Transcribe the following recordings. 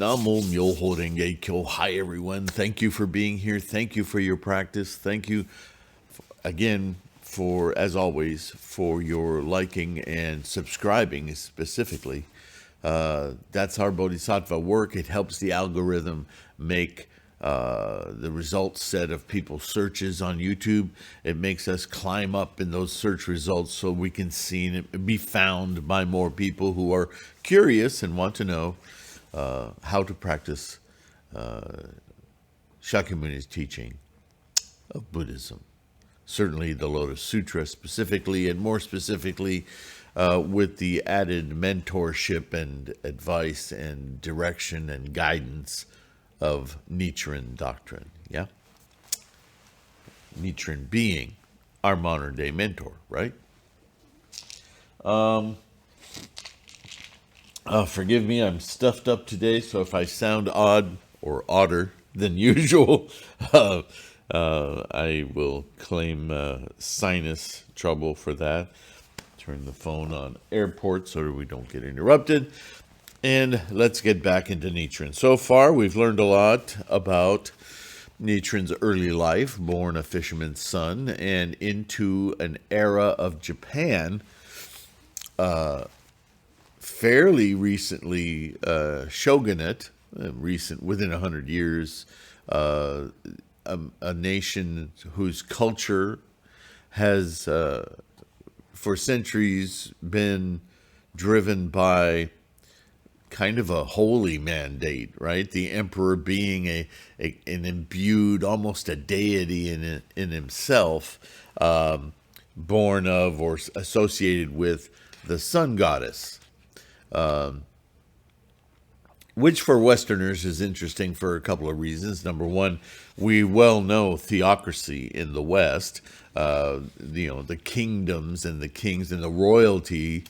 Namo Myoho Renge Kyo. Hi, everyone. Thank you for being here. Thank you for your practice. Thank you again for, as always, for your liking and subscribing specifically. That's our Bodhisattva work. It helps the algorithm make the results set of people's searches on YouTube. It makes us climb up in those search results so we can see and be found by more people who are curious and want to know how to practice Shakyamuni's teaching of Buddhism. Certainly the Lotus Sutra specifically, and more specifically with the added mentorship and advice and direction and guidance of Nichiren doctrine. Yeah? Nichiren being our modern day mentor, right? Forgive me, I'm stuffed up today, so if I sound odd or odder than usual, I will claim sinus trouble for that. Turn the phone on airport so that we don't get interrupted. And let's get back into Nichiren. So far, we've learned a lot about Nichiren's early life, born a fisherman's son, and into an era of Japan, fairly recently shogunate, within 100 years, a nation whose culture has, for centuries, been driven by kind of a holy mandate, right? The emperor being an imbued, almost a deity in himself, born of or associated with the sun goddess, which for Westerners is interesting for a couple of reasons. Number one, we well know theocracy in the West, the kingdoms and the kings and the royalty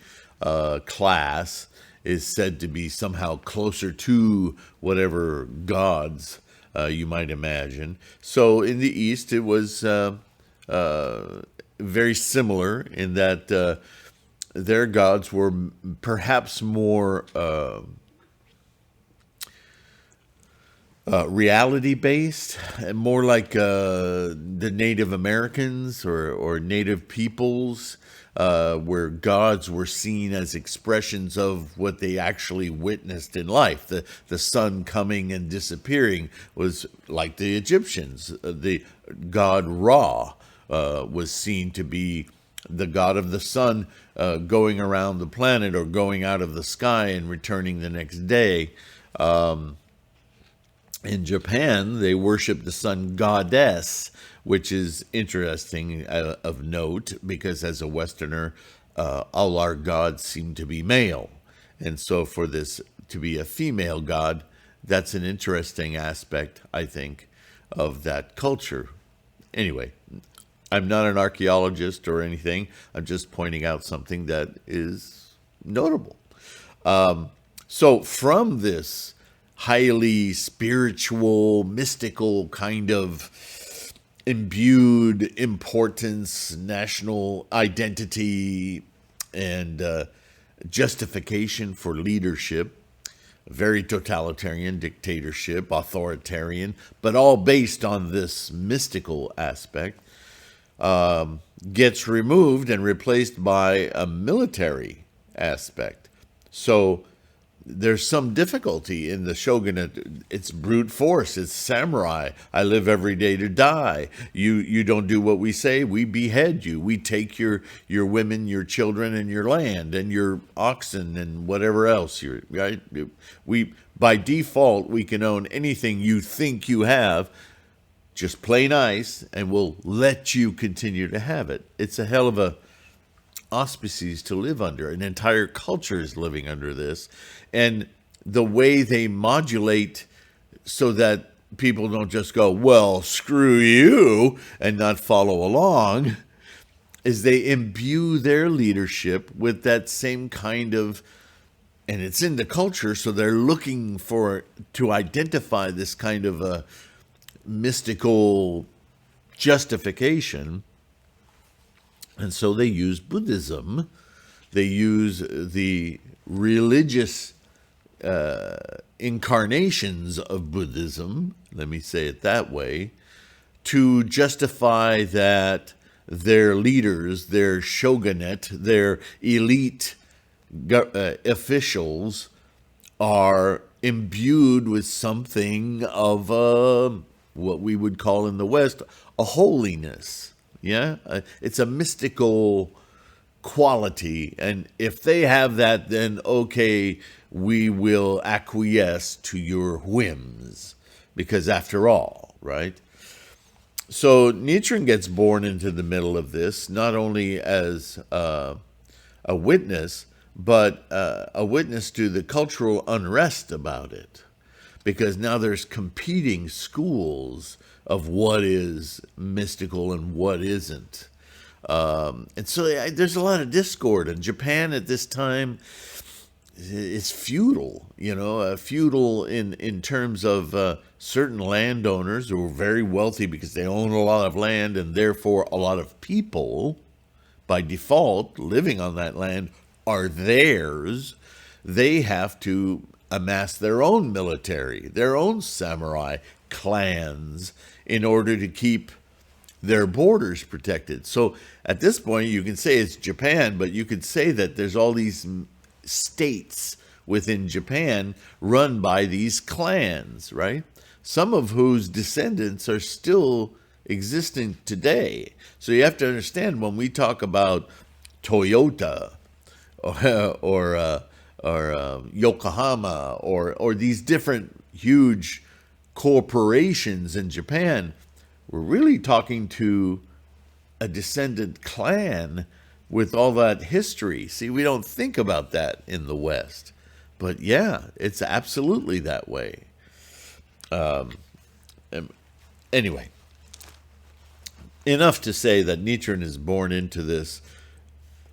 class is said to be somehow closer to whatever gods you might imagine. So in the East, it was very similar in that their gods were perhaps more reality-based, and more like the Native Americans or Native peoples, where gods were seen as expressions of what they actually witnessed in life. The sun coming and disappearing was like the Egyptians. The god Ra was seen to be the god of the sun going around the planet or going out of the sky and returning the next day. In Japan, they worship the sun goddess, which is interesting of note, because as a Westerner, all our gods seem to be male. And so for this to be a female god, that's an interesting aspect, I think, of that culture. Anyway, I'm not an archaeologist or anything. I'm just pointing out something that is notable. So from this highly spiritual, mystical kind of imbued importance, national identity, and justification for leadership, very totalitarian dictatorship, authoritarian, but all based on this mystical aspect, gets removed and replaced by a military aspect. So there's some difficulty in the shogunate. It's brute force. It's samurai. I live every day to die. You don't do what we say, we behead you. We take your women, your children, and your land, and your oxen, and whatever else. Right? We, by default, we can own anything you think you have. Just play nice, and we'll let you continue to have it. It's a hell of a auspices to live under. An entire culture is living under this. And the way they modulate so that people don't just go, well, screw you, and not follow along, is they imbue their leadership with that same kind of, and it's in the culture, so they're looking to identify this kind of a mystical justification. And so they use Buddhism. They use the religious incarnations of Buddhism, let me say it that way, to justify that their leaders, their shogunate, their elite officials are imbued with something of what we would call in the West a holiness. Yeah, it's a mystical quality, and if they have that, then okay, we will acquiesce to your whims, because after all, right? So Nichiren gets born into the middle of this, not only as a witness, but a witness to the cultural unrest about it, because now there's competing schools of what is mystical and what isn't. And so there's a lot of discord. And Japan at this time is feudal, feudal in terms of certain landowners who are very wealthy because they own a lot of land, and therefore a lot of people, by default, living on that land are theirs. They have to amass their own military, their own samurai clans in order to keep their borders protected. So at this point, you can say it's Japan, but you could say that there's all these states within Japan run by these clans, right? Some of whose descendants are still existing today. So you have to understand, when we talk about Toyota or Yokohama or these different huge corporations in Japan, we're really talking to a descendant clan with all that history. See, we don't think about that in the West. But yeah, it's absolutely that way. Anyway, enough to say that Nichiren is born into this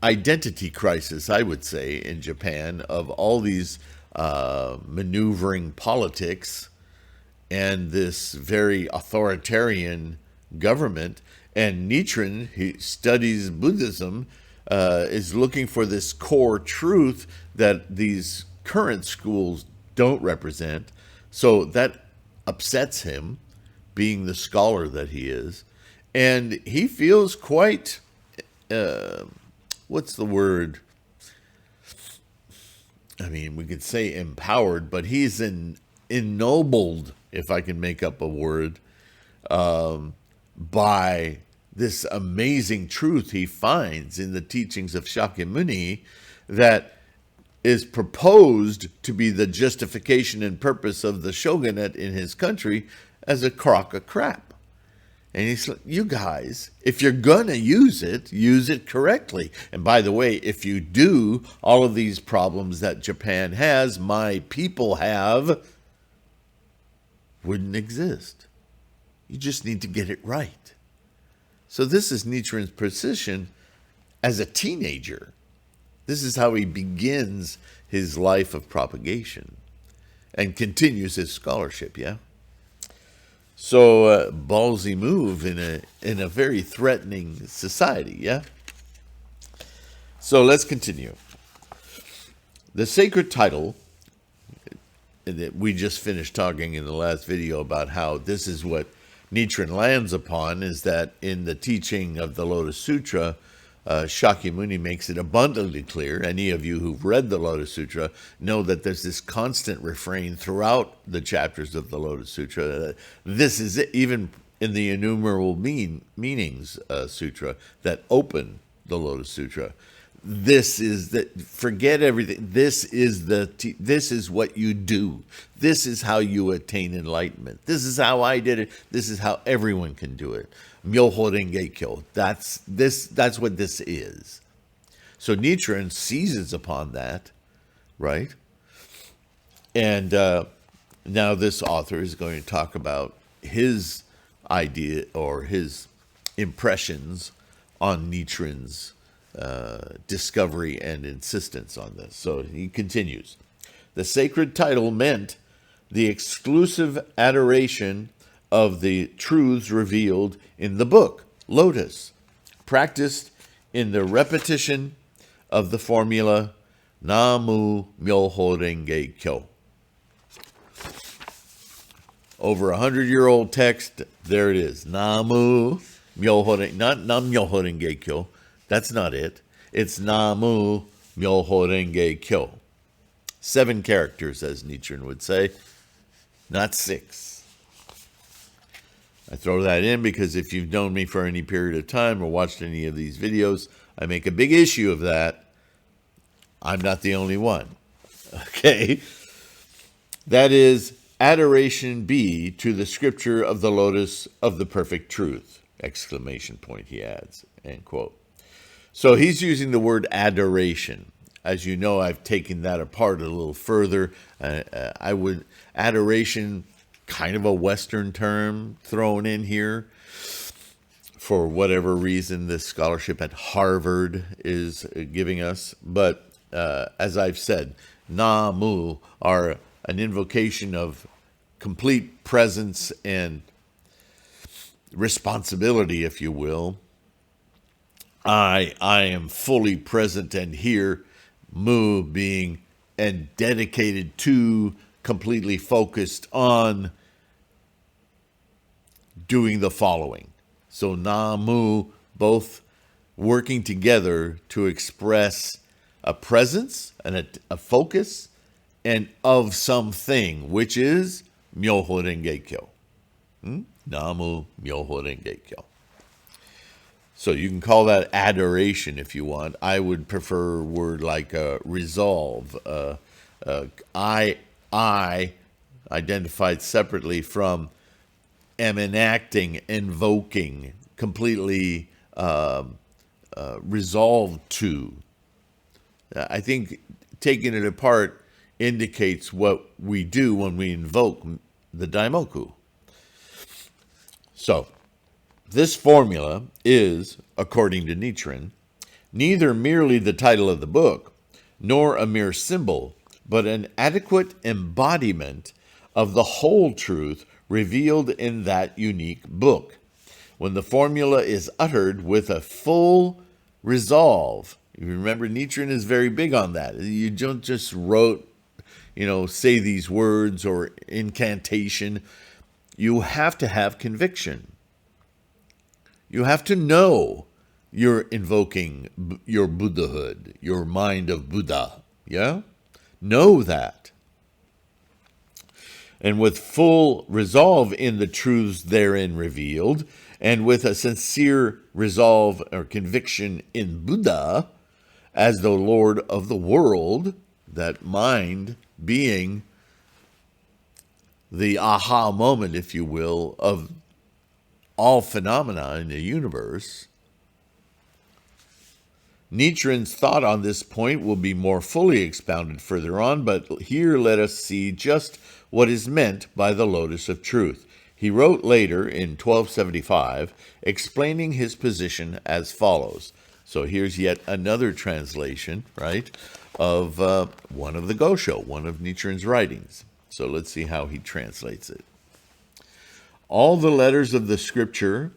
identity crisis, I would say, in Japan, of all these maneuvering politics and this very authoritarian government. And Nichiren, he studies Buddhism, is looking for this core truth that these current schools don't represent. So that upsets him, being the scholar that he is. And he feels quite, what's the word? I mean, we could say empowered, but he's ennobled, if I can make up a word, by this amazing truth he finds in the teachings of Shakyamuni that is proposed to be the justification and purpose of the shogunate in his country as a crock of crap. And he's like, you guys, if you're going to use it correctly. And by the way, if you do, all of these problems that Japan has, my people have, wouldn't exist. You just need to get it right. So this is Nichiren's position as a teenager. This is how he begins his life of propagation and continues his scholarship, yeah? So ballsy move in a very threatening society, yeah? So let's continue. The sacred title, we just finished talking in the last video about how this is what Nichiren lands upon, is that in the teaching of the Lotus Sutra, Shakyamuni makes it abundantly clear. Any of you who've read the Lotus Sutra know that there's this constant refrain throughout the chapters of the Lotus Sutra. This is it, even in the innumerable meanings sutra that open the Lotus Sutra. This is the, forget everything. This is what you do. This is how you attain enlightenment. This is how I did it. This is how everyone can do it. Myoho Renge Kyo. That's what this is. So Nichiren seizes upon that, right? And now this author is going to talk about his idea or his impressions on Nichiren's discovery and insistence on this. So he continues. The sacred title meant the exclusive adoration of the truths revealed in the book, Lotus, practiced in the repetition of the formula Namu Myoho Renge Kyo. Over 100-year-old text. There it is. Namu Myoho Renge, not Nam Myoho Renge Kyo. That's not it. It's Namu Myoho Renge Kyo. 7 characters, as Nichiren would say, not 6. I throw that in because if you've known me for any period of time or watched any of these videos, I make a big issue of that. I'm not the only one. Okay? That is adoration be to the scripture of the Lotus of the Perfect Truth, exclamation point, he adds, end quote. So he's using the word adoration. As you know, I've taken that apart a little further. Adoration, kind of a Western term thrown in here. For whatever reason, this scholarship at Harvard is giving us. But as I've said, Namu are an invocation of complete presence and responsibility, if you will. I am fully present and here, Mu being and dedicated to, completely focused on doing the following. So Namu, both working together to express a presence and a focus and of something, which is Myoho Renge Kyo. Namu Myoho Renge Kyo. So you can call that adoration if you want. I would prefer a word like resolve. I identified separately from am enacting, invoking, completely resolved to. I think taking it apart indicates what we do when we invoke the Daimoku. So, this formula is, according to Nichiren, neither merely the title of the book, nor a mere symbol, but an adequate embodiment of the whole truth revealed in that unique book. When the formula is uttered with a full resolve, you remember Nichiren is very big on that. You don't just say these words or incantation. You have to have conviction. You have to know you're invoking your Buddhahood, your mind of Buddha. Yeah? Know that. And with full resolve in the truths therein revealed, and with a sincere resolve or conviction in Buddha as the Lord of the world, that mind being the aha moment, if you will, of all phenomena in the universe. Nichiren's thought on this point will be more fully expounded further on, but here let us see just what is meant by the Lotus of Truth. He wrote later in 1275, explaining his position as follows. So here's yet another translation, right, of one of the Gosho, one of Nichiren's writings. So let's see how he translates it. All the letters of the scripture,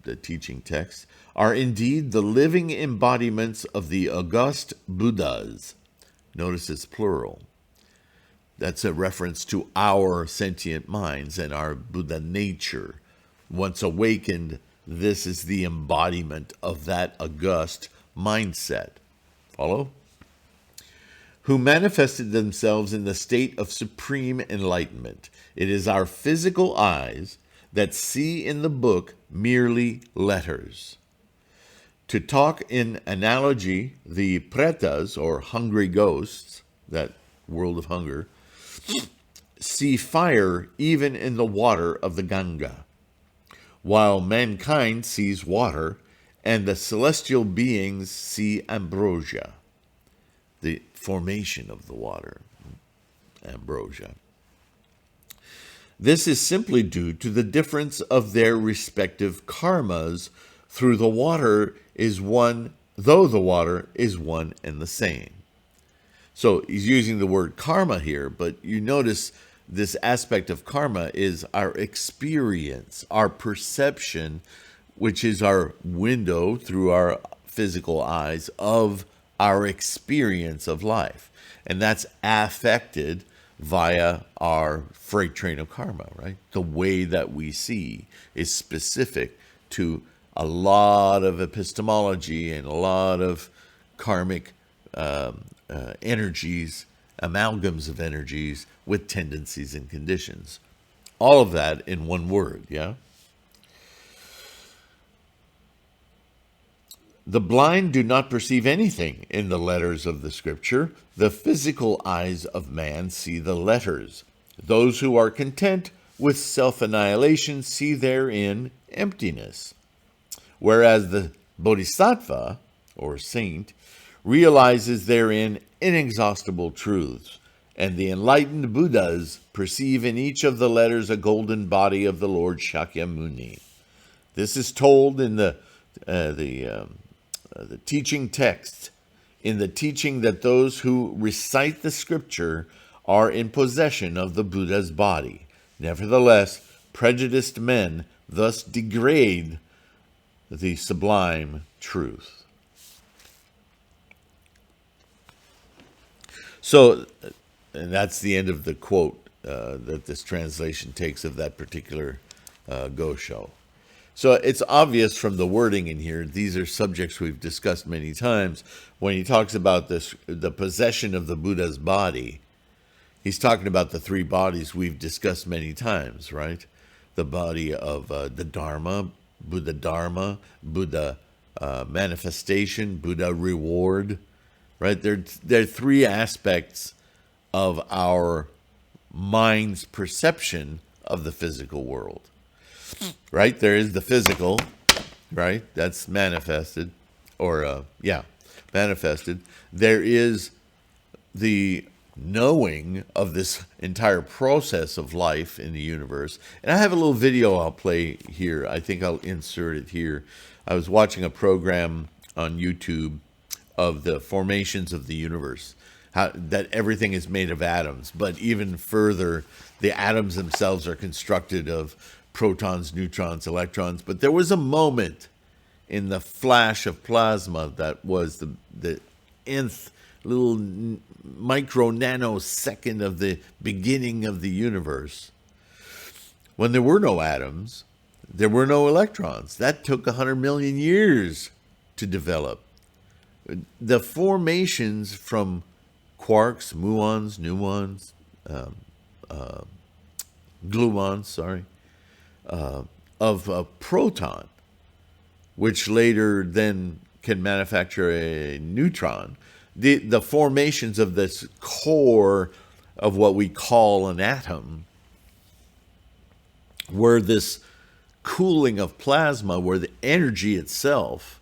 the teaching text, are indeed the living embodiments of the august Buddhas. Notice it's plural. That's a reference to our sentient minds and our Buddha nature. Once awakened, this is the embodiment of that august mindset. Follow? Who manifested themselves in the state of supreme enlightenment. It is our physical eyes that see in the book merely letters. To talk in analogy, the pretas, or hungry ghosts, that world of hunger, see fire even in the water of the Ganga, while mankind sees water, and the celestial beings see ambrosia, the formation of the water, ambrosia. This is simply due to the difference of their respective karmas though the water is one and the same. So he's using the word karma here, but you notice this aspect of karma is our experience, our perception, which is our window through our physical eyes of our experience of life. And that's affected via our freight train of karma, right? The way that we see is specific to a lot of epistemology and a lot of karmic energies, amalgams of energies with tendencies and conditions. All of that in one word, yeah? The blind do not perceive anything in the letters of the scripture. The physical eyes of man see the letters. Those who are content with self-annihilation see therein emptiness. Whereas the bodhisattva, or saint, realizes therein inexhaustible truths, and the enlightened Buddhas perceive in each of the letters a golden body of the Lord Shakyamuni. This is told in the teaching text, in the teaching that those who recite the scripture are in possession of the Buddha's body. Nevertheless, prejudiced men thus degrade the sublime truth. So, and that's the end of the quote that this translation takes of that particular Gosho. So it's obvious from the wording in here, these are subjects we've discussed many times. When he talks about this, the possession of the Buddha's body, he's talking about the three bodies we've discussed many times, right? The body of the Dharma, Buddha manifestation, Buddha reward, right? There are three aspects of our mind's perception of the physical world. Right? There is the physical, right? That's manifested, or, manifested. There is the knowing of this entire process of life in the universe. And I have a little video I'll play here. I think I'll insert it here. I was watching a program on YouTube of the formations of the universe, how that everything is made of atoms, but even further, the atoms themselves are constructed of protons, neutrons, electrons. But there was a moment in the flash of plasma that was the nth little micro nanosecond of the beginning of the universe, when there were no atoms, there were no electrons. That took 100 million years to develop. The formations from quarks, muons, nuons, gluons, of a proton, which later then can manufacture a neutron. The formations of this core of what we call an atom were this cooling of plasma, where the energy itself,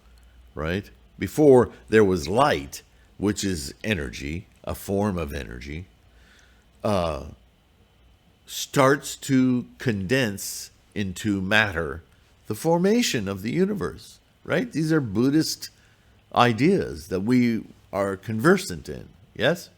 right, before there was light, which is energy, a form of energy, starts to condense into matter, the formation of the universe, right? These are Buddhist ideas that we are conversant in, yes?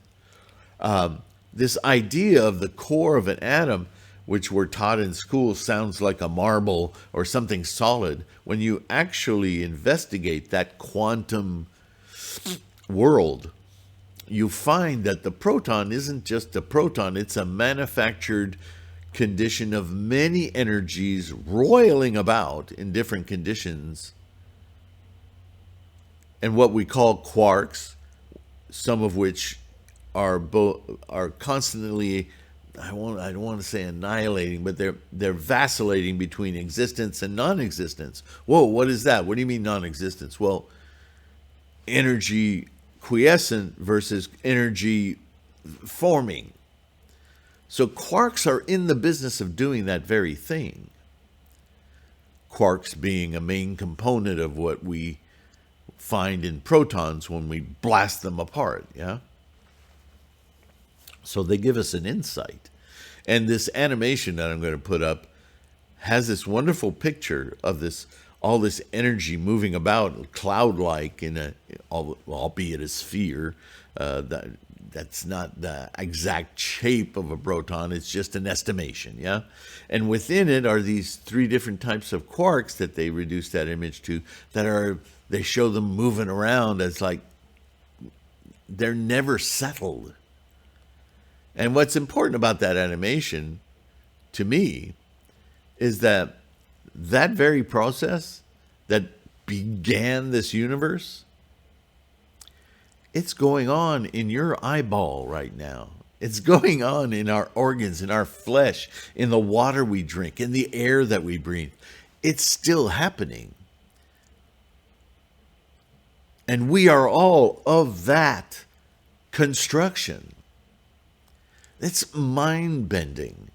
This idea of the core of an atom, which we're taught in school, sounds like a marble or something solid. When you actually investigate that quantum world, you find that the proton isn't just a proton, it's a manufactured condition of many energies roiling about in different conditions. And what we call quarks, some of which are constantly, I don't want to say annihilating, but they're vacillating between existence and non-existence. Whoa, what is that? What do you mean non-existence? Well, energy quiescent versus energy forming. So quarks are in the business of doing that very thing. Quarks being a main component of what we find in protons when we blast them apart, yeah? So they give us an insight. And this animation that I'm going to put up has this wonderful picture of all this energy moving about, cloud-like, albeit a sphere. That's not the exact shape of a proton. It's just an estimation, yeah? And within it are these three different types of quarks that they reduce that image to, they show them moving around as like they're never settled. And what's important about that animation to me is that that very process that began this universe, it's going on in your eyeball right now. It's going on in our organs, in our flesh, in the water we drink, in the air that we breathe. It's still happening. And we are all of that construction. It's mind-bending.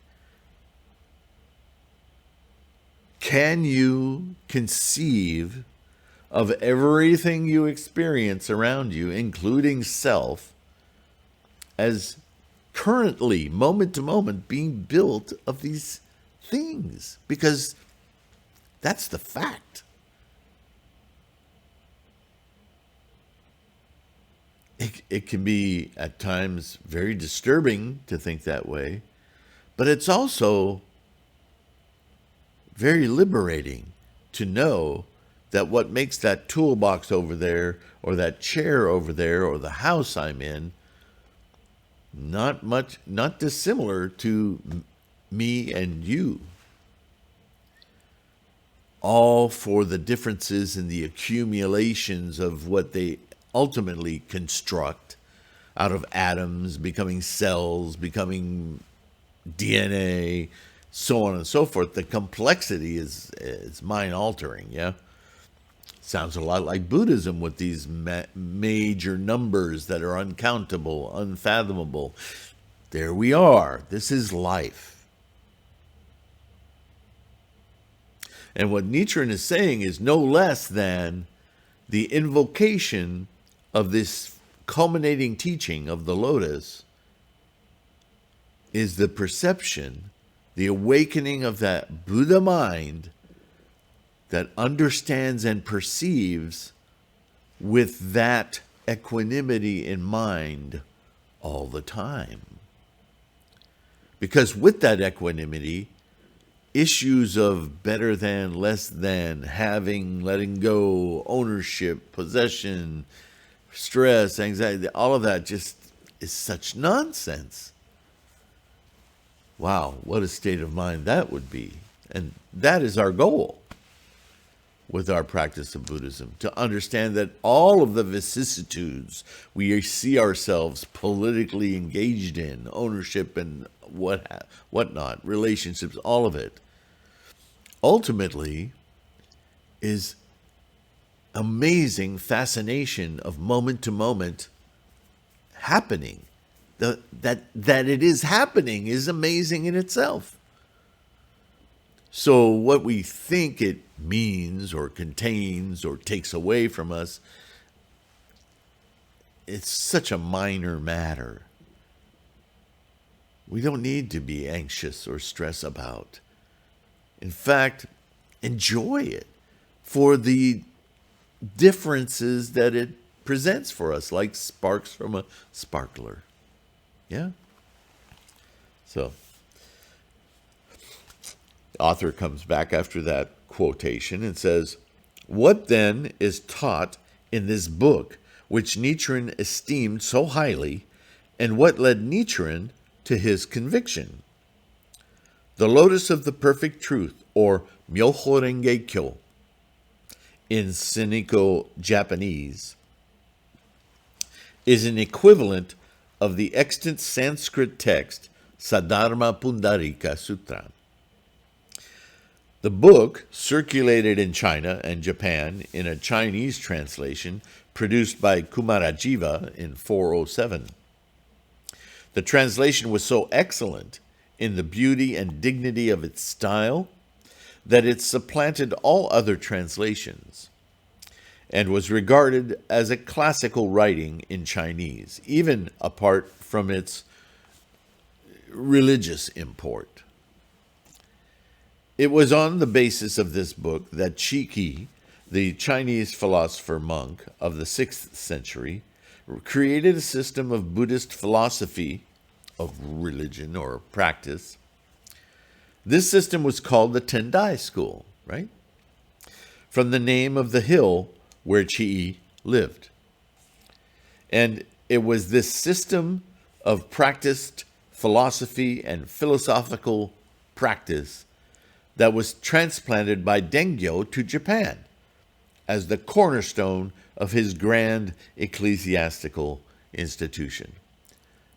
Can you conceive of everything you experience around you, including self, as currently, moment to moment, being built of these things? Because that's the fact. It can be, at times, very disturbing to think that way, but it's also very liberating to know that what makes that toolbox over there, or that chair over there, or the house I'm in, not dissimilar to me and you. All for the differences in the accumulations of what they ultimately construct out of atoms, becoming cells, becoming DNA, so on and so forth. The complexity is mind-altering, yeah? Sounds a lot like Buddhism with these major numbers that are uncountable, unfathomable. There we are. This is life. And what Nichiren is saying is no less than the invocation of this culminating teaching of the Lotus is the perception, the awakening of that Buddha mind that understands and perceives with that equanimity in mind all the time. Because with that equanimity, issues of better than, less than, having, letting go, ownership, possession, stress, anxiety, all of that just is such nonsense. Wow, what a state of mind that would be. And that is our goal with our practice of Buddhism, to understand that all of the vicissitudes we see ourselves politically engaged in, ownership and whatnot, relationships, all of it, ultimately is amazing fascination of moment to moment happening. That it is happening is amazing in itself. So what we think it means or contains or takes away from us, it's such a minor matter. We don't need to be anxious or stress about. In fact, enjoy it for the differences that it presents for us, like sparks from a sparkler. Yeah? So, the author comes back after that quotation and says, "What then is taught in this book which Nichiren esteemed so highly, and what led Nichiren to his conviction? The Lotus of the Perfect Truth, or Myoho Renge Kyo, in Sinico Japanese, is an equivalent of the extant Sanskrit text Saddharma Pundarika Sutra. The book circulated in China and Japan in a Chinese translation produced by Kumarajiva in 407. The translation was so excellent in the beauty and dignity of its style that it supplanted all other translations and was regarded as a classical writing in Chinese, even apart from its religious import. It was on the basis of this book that Qi, the Chinese philosopher monk of the 6th century, created a system of Buddhist philosophy, of religion or practice. This system was called the Tendai School, right? From the name of the hill where Qi lived. And it was this system of practiced philosophy, and philosophical practice that was transplanted by Dengyo to Japan as the cornerstone of his grand ecclesiastical institution.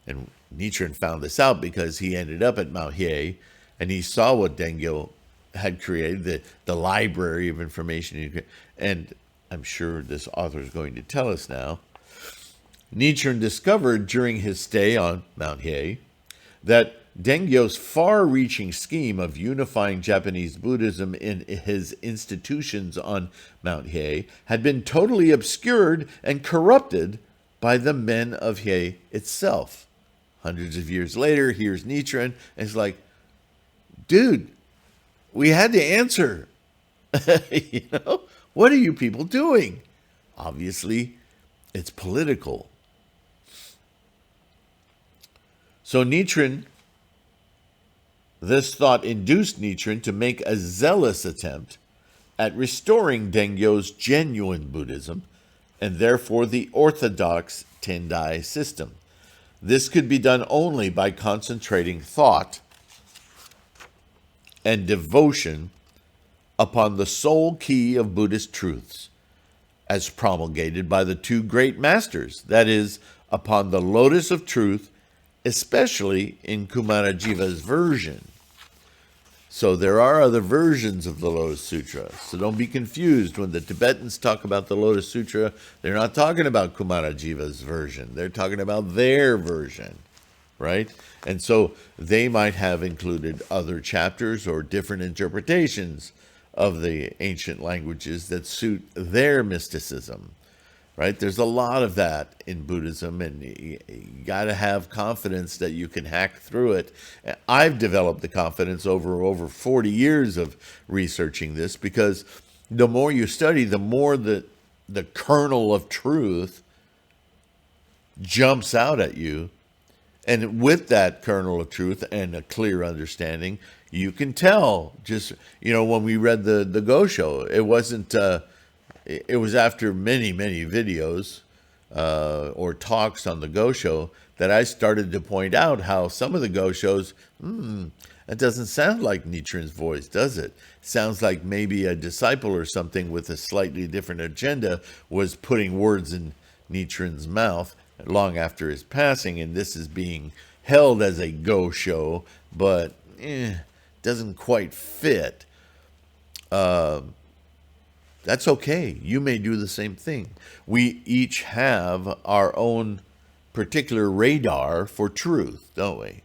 And Nichiren found this out because he ended up at Mount Hiei and he saw what Dengyo had created, the library of information. And I'm sure this author is going to tell us now. Nichiren discovered during his stay on Mount Hiei that Dengyo's far-reaching scheme of unifying Japanese Buddhism in his institutions on Mount Hiei had been totally obscured and corrupted by the men of Hiei itself. Hundreds of years later, here's Nichiren, and it's like, dude, we had to answer. What are you people doing? Obviously, it's political. So Nichiren, this thought induced Nichiren to make a zealous attempt at restoring Dengyo's genuine Buddhism, and therefore the orthodox Tendai system. This could be done only by concentrating thought and devotion upon the sole key of Buddhist truths, as promulgated by the two great masters, that is, upon the Lotus of Truth, especially in Kumarajiva's version. So there are other versions of the Lotus Sutra, so don't be confused. When the Tibetans talk about the Lotus Sutra, they're not talking about Kumarajiva's version. They're talking about their version, right? And so they might have included other chapters or different interpretations of the ancient languages that suit their mysticism, right? There's a lot of that in Buddhism, and you got to have confidence that you can hack through it. I've developed the confidence over 40 years of researching this, because the more you study, the more the kernel of truth jumps out at you. And with that kernel of truth and a clear understanding, you can tell. Just, when we read the Gosho, it wasn't... It was after many, many videos or talks on the Gosho that I started to point out how some of the Goshos, that doesn't sound like Nichiren's voice, does it? Sounds like maybe a disciple or something with a slightly different agenda was putting words in Nichiren's mouth long after his passing, and this is being held as a Gosho, but doesn't quite fit. That's okay. You may do the same thing. We each have our own particular radar for truth, don't we?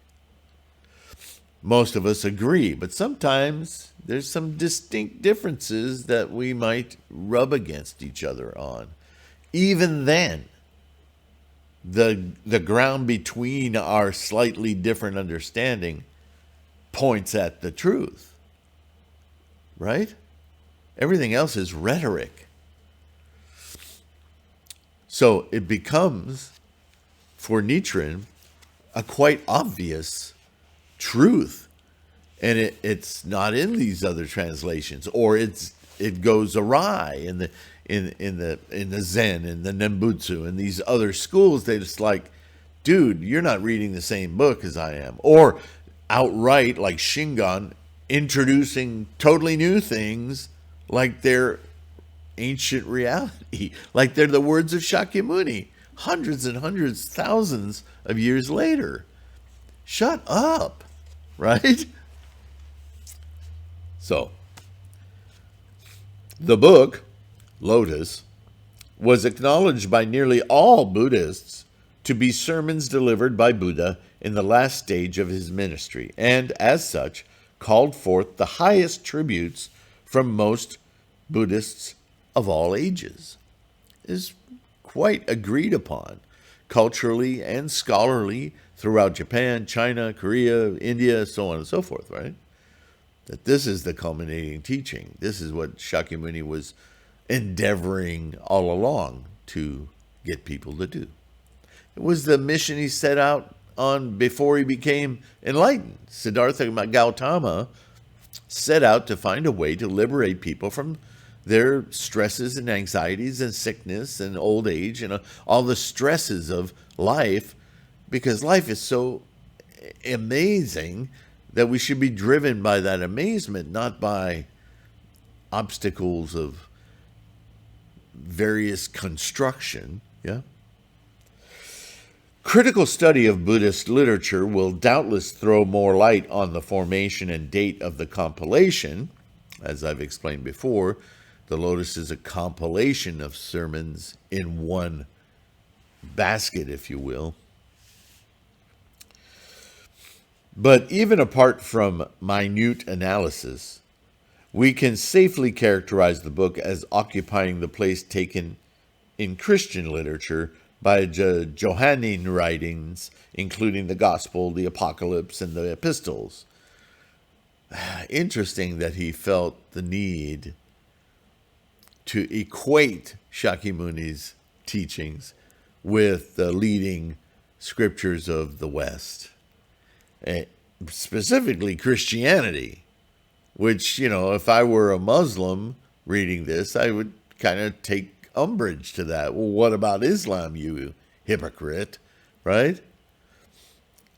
Most of us agree, but sometimes there's some distinct differences that we might rub against each other on. Even then, the ground between our slightly different understanding points at the truth, right? Everything else is rhetoric. So it becomes, for Nichiren, a quite obvious truth. And it's not in these other translations, or it goes awry in the Zen and the Nembutsu and these other schools. They just like, dude, you're not reading the same book as I am. Or outright, like Shingon, introducing totally new things like they're ancient reality, like they're the words of Shakyamuni, hundreds and hundreds, thousands of years later. Shut up, right? So, the book, Lotus, was acknowledged by nearly all Buddhists to be sermons delivered by Buddha in the last stage of his ministry, and as such, called forth the highest tributes from most Buddhists of all ages. It is quite agreed upon, culturally and scholarly, throughout Japan, China, Korea, India, so on and so forth, right? That this is the culminating teaching. This is what Shakyamuni was endeavoring all along to get people to do. It was the mission he set out on before he became enlightened. Siddhartha Gautama set out to find a way to liberate people from their stresses and anxieties and sickness and old age and all the stresses of life, because life is so amazing that we should be driven by that amazement, not by obstacles of various construction. Yeah. Critical study of Buddhist literature will doubtless throw more light on the formation and date of the compilation. As I've explained before, the Lotus is a compilation of sermons in one basket, if you will. But even apart from minute analysis, we can safely characterize the book as occupying the place taken in Christian literature by Johannine writings, including the Gospel, the Apocalypse, and the Epistles. Interesting that he felt the need to equate Shakyamuni's teachings with the leading scriptures of the West, specifically Christianity, which, if I were a Muslim reading this, I would kind of take umbrage to that. Well, what about Islam, you hypocrite, right?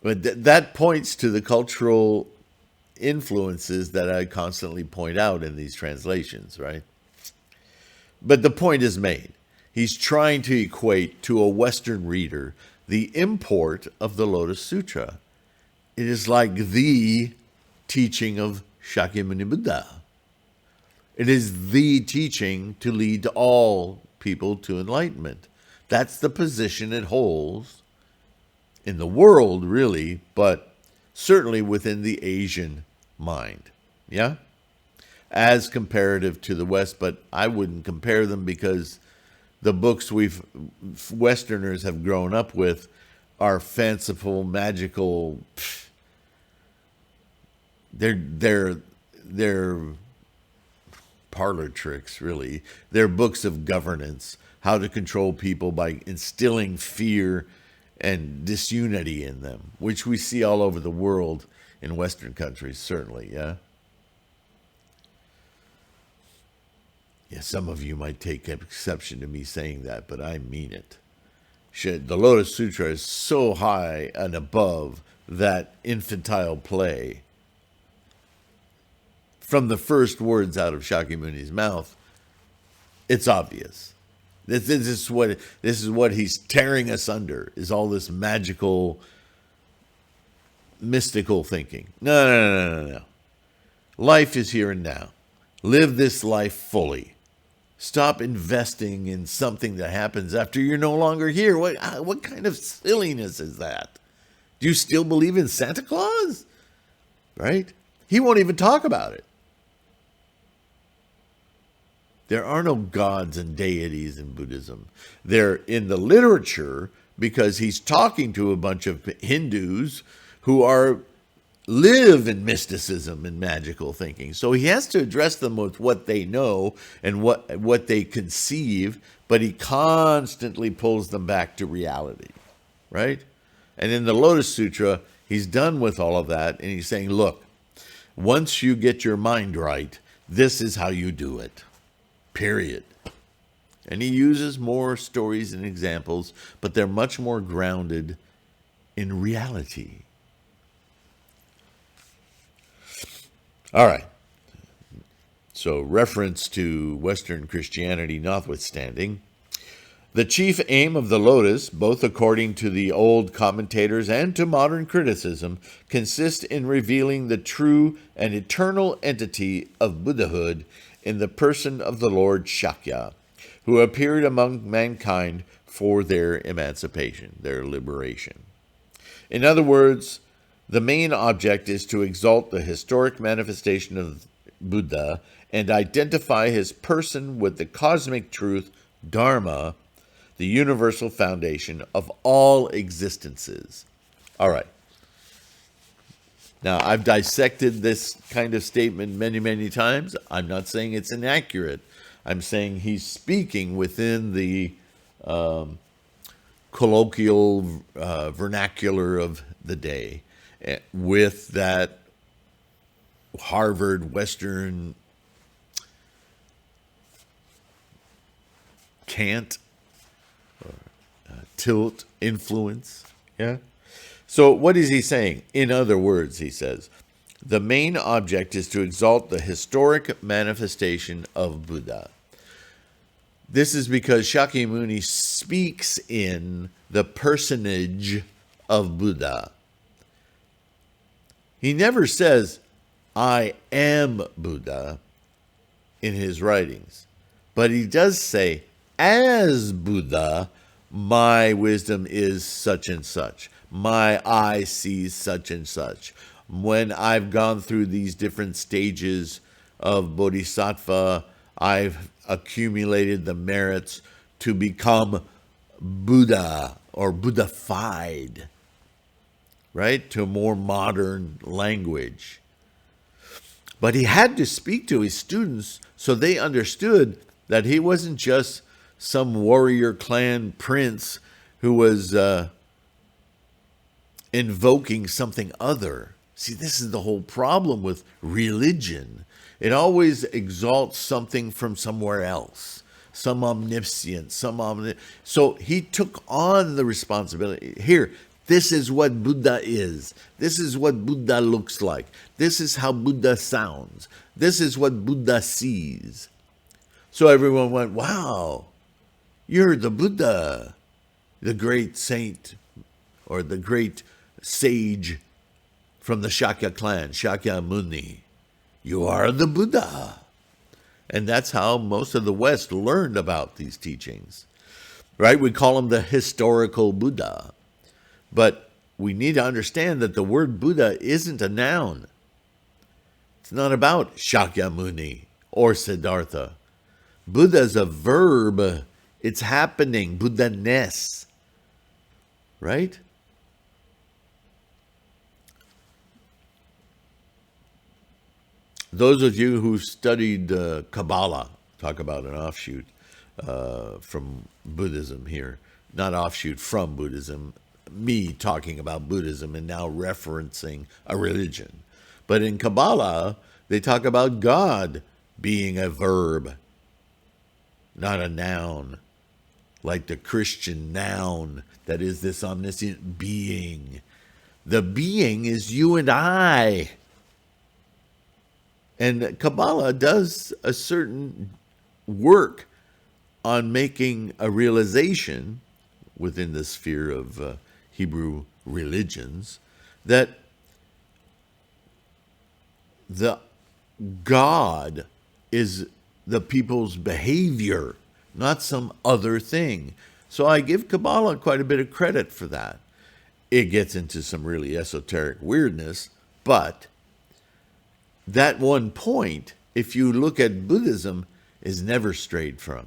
But that points to the cultural influences that I constantly point out in these translations, right? But the point is made. He's trying to equate to a Western reader the import of the Lotus Sutra. It is like the teaching of Shakyamuni Buddha. It is the teaching to lead all people to enlightenment. That's the position it holds in the world, really, but certainly within the Asian mind. Yeah? As comparative to the West, but I wouldn't compare them because the books Westerners have grown up with are fanciful, magical. They're parlor tricks, really. They're books of governance, how to control people by instilling fear and disunity in them, which we see all over the world in Western countries, certainly, yeah? Yeah, some of you might take exception to me saying that, but I mean it. The Lotus Sutra is so high and above that infantile play. From the first words out of Shakyamuni's mouth, it's obvious. This is what he's tearing us under, is all this magical, mystical thinking. No. Life is here and now. Live this life fully. Stop investing in something that happens after you're no longer here. What kind of silliness is that? Do you still believe in Santa Claus? Right? He won't even talk about it. There are no gods and deities in Buddhism. They're in the literature because he's talking to a bunch of Hindus who live in mysticism and magical thinking. So he has to address them with what they know and what they conceive, but he constantly pulls them back to reality, right? And in the Lotus Sutra, he's done with all of that, and he's saying, look, once you get your mind right, this is how you do it, period. And he uses more stories and examples, but they're much more grounded in reality. All right. So, reference to Western Christianity notwithstanding, the chief aim of the Lotus, both according to the old commentators and to modern criticism, consists in revealing the true and eternal entity of Buddhahood in the person of the Lord Shakya, who appeared among mankind for their emancipation, their liberation. In other words, the main object is to exalt the historic manifestation of Buddha and identify his person with the cosmic truth, Dharma, the universal foundation of all existences. All right. Now, I've dissected this kind of statement many, many times. I'm not saying it's inaccurate. I'm saying he's speaking within the colloquial vernacular of the day, with that Harvard Western cant, tilt, influence. Yeah. So what is he saying? In other words, he says, the main object is to exalt the historic manifestation of Buddha. This is because Shakyamuni speaks in the personage of Buddha. He never says, I am Buddha in his writings. But he does say, as Buddha, my wisdom is such and such. My eye sees such and such. When I've gone through these different stages of bodhisattva, I've accumulated the merits to become Buddha or Buddhified, right? To a more modern language. But he had to speak to his students so they understood that he wasn't just some warrior clan prince who was invoking something other. See, this is the whole problem with religion. It always exalts something from somewhere else, some omniscient, So he took on the responsibility. Here, this is what Buddha is. This is what Buddha looks like. This is how Buddha sounds. This is what Buddha sees. So everyone went, wow, you're the Buddha, the great saint or the great sage from the Shakya clan, Shakyamuni. You are the Buddha. And that's how most of the West learned about these teachings, right? We call him the historical Buddha. But we need to understand that the word Buddha isn't a noun. It's not about Shakyamuni or Siddhartha. Buddha is a verb. It's happening, Buddha-ness, right? Those of you who studied Kabbalah, talk about an offshoot from Buddhism here, not offshoot from Buddhism, me talking about Buddhism and now referencing a religion. But in Kabbalah, they talk about God being a verb, not a noun, like the Christian noun that is this omniscient being. The being is you and I. And Kabbalah does a certain work on making a realization within the sphere of Hebrew religions that the God is the people's behavior, not some other thing. So I give Kabbalah quite a bit of credit for that. It gets into some really esoteric weirdness, but that one point, if you look at Buddhism, is never strayed from.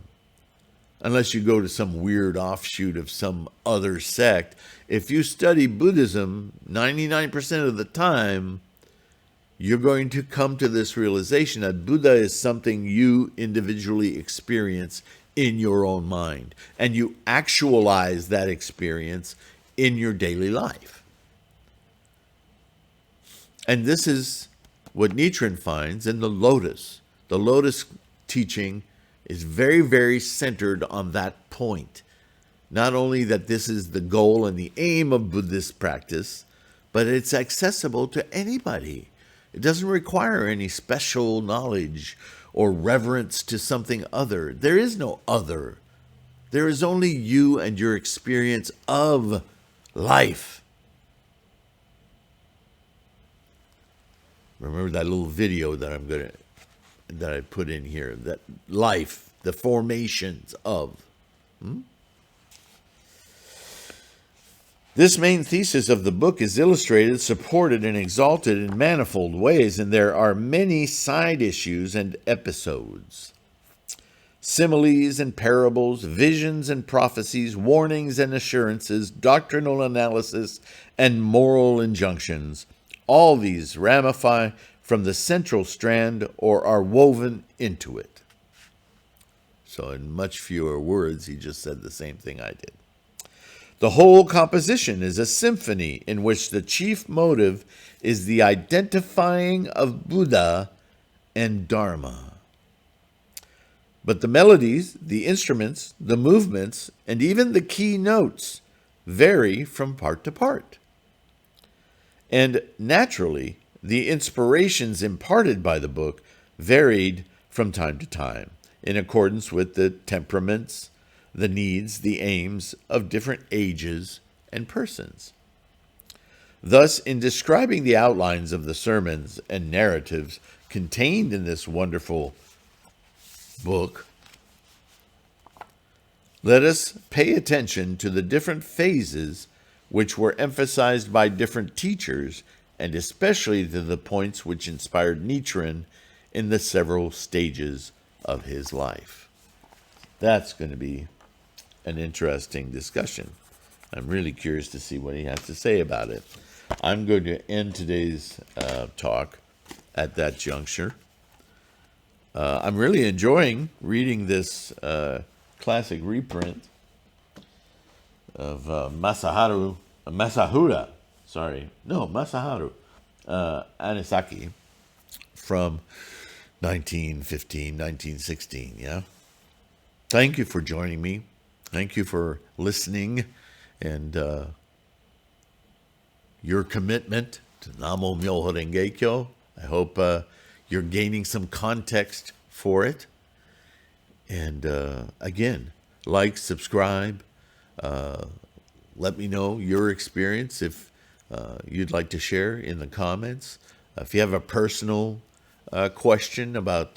Unless you go to some weird offshoot of some other sect. If you study Buddhism, 99% of the time, you're going to come to this realization that Buddha is something you individually experience in your own mind. And you actualize that experience in your daily life. And this is what Nichiren finds in the Lotus. The Lotus teaching is very, very centered on that point. Not only that this is the goal and the aim of Buddhist practice, but it's accessible to anybody. It doesn't require any special knowledge or reverence to something other. There is no other. There is only you and your experience of life. Remember that little video that I put in here, that life, the formations of. This main thesis of the book is illustrated, supported, and exalted in manifold ways, and there are many side issues and episodes. Similes and parables, visions and prophecies, warnings and assurances, doctrinal analysis, and moral injunctions. All these ramify from the central strand or are woven into it. So in much fewer words, he just said the same thing I did. The whole composition is a symphony in which the chief motive is the identifying of Buddha and Dharma. But the melodies, the instruments, the movements, and even the key notes vary from part to part. And naturally, the inspirations imparted by the book varied from time to time in accordance with the temperaments, the needs, the aims of different ages and persons. Thus, in describing the outlines of the sermons and narratives contained in this wonderful book, let us pay attention to the different phases which were emphasized by different teachers, and especially to the points which inspired Nichiren in the several stages of his life. That's going to be an interesting discussion. I'm really curious to see what he has to say about it. I'm going to end today's talk at that juncture. I'm really enjoying reading this classic reprint of Masaharu Anisaki from 1915, 1916, yeah? Thank you for joining me. Thank you for listening and your commitment to Namo Myoho Renge Kyo. I hope you're gaining some context for it. And again, like, subscribe. Let me know your experience if you'd like to share in the comments. If you have a personal question about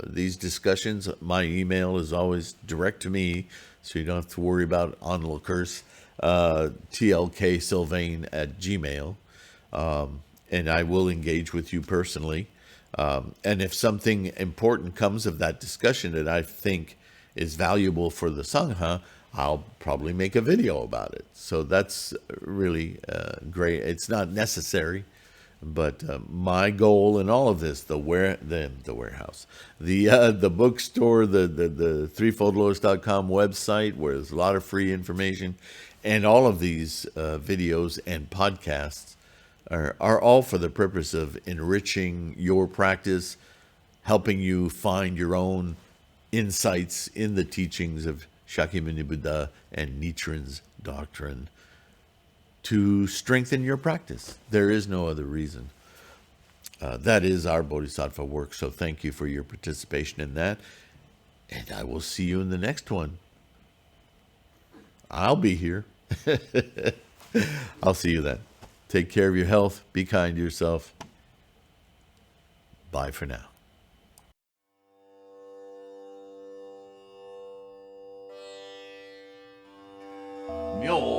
these discussions, my email is always direct to me, so you don't have to worry about onlookers. tlksylvain@gmail. And I will engage with you personally. And if something important comes of that discussion that I think is valuable for the Sangha, I'll probably make a video about it. So that's really great. It's not necessary, but my goal in all of this, the warehouse, the bookstore, the threefoldlotus.com website, where there's a lot of free information, and all of these videos and podcasts are all for the purpose of enriching your practice, helping you find your own insights in the teachings of Shakyamuni Buddha and Nichiren's doctrine to strengthen your practice. There is no other reason. That is our Bodhisattva work, so thank you for your participation in that. And I will see you in the next one. I'll be here. I'll see you then. Take care of your health. Be kind to yourself. Bye for now. Myo